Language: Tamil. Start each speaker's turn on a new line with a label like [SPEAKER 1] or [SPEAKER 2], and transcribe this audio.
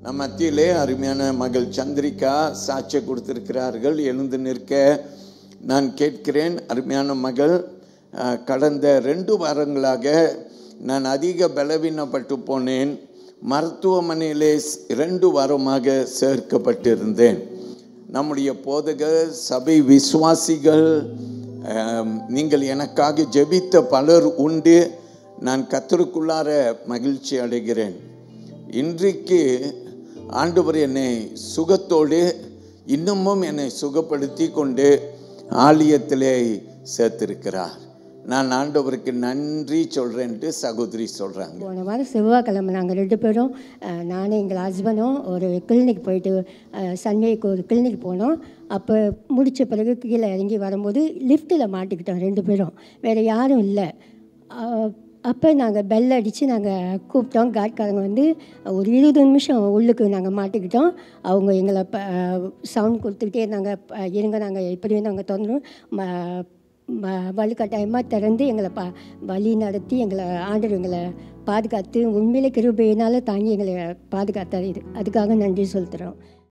[SPEAKER 1] நம் மத்தியிலே அருமையான மகள் சந்திரிகா சாட்சியை கொடுத்திருக்கிறார்கள். எழுந்து நிற்க நான் கேட்கிறேன். அருமையான மகள், கடந்த 2 வாரங்களாக நான் அதிக பலவீனப்பட்டு போனேன். மருத்துவமனையிலே 2 வாரமாக சேர்க்கப்பட்டிருந்தேன். நம்முடைய போதகர், சபை விசுவாசிகள், நீங்கள் எனக்காக ஜெபித்த பலர் உண்டு. நான் கர்த்தருக்குள்ளார மகிழ்ச்சி அடைகிறேன். இன்றைக்கு ஆண்டவர் என்னை சுகத்தோடு இன்னமும் என்னை சுகப்படுத்தி கொண்டு ஆலயத்திலே சேர்த்திருக்கிறார். நான் ஆண்டவருக்கு நன்றி சொல்கிறேன்ட்டு சகோதரி சொல்கிறாங்க.
[SPEAKER 2] போன வாரம் செவ்வாய்க்கிழமை நாங்கள் 2 பேரும், நானும் எங்கள் ஹஸ்பண்டும் ஒரு கிளினிக் போயிட்டு, சன்வேக்கு ஒரு கிளினிக் போனோம். அப்போ முடித்த பிறகு கீழே இறங்கி வரும்போது லிஃப்ட்டில் மாட்டிக்கிட்டோம் 2 பேரும். வேறு யாரும் இல்லை. அப்போ நாங்கள் பெல் அடித்து நாங்கள் கூப்பிட்டோம். காட்காரங்க வந்து ஒரு 20 நிமிஷம் உள்ளுக்கு நாங்கள் மாட்டிக்கிட்டோம். அவங்க எங்களை சவுண்ட் கொடுத்துக்கிட்டே இருந்தாங்க, இருங்க நாங்கள் இப்படியே நாங்கள் திறந்துடும், வலுக்கட்டாயமாக திறந்து எங்களை வழி நடத்தி எங்களை ஆண்டவர் எங்களை பாதுகாத்து உண்மையிலே கிருபையினால் தாங்கி எங்களை பாதுகாத்தார். அதுக்காக நன்றி செலுத்துகிறோம்.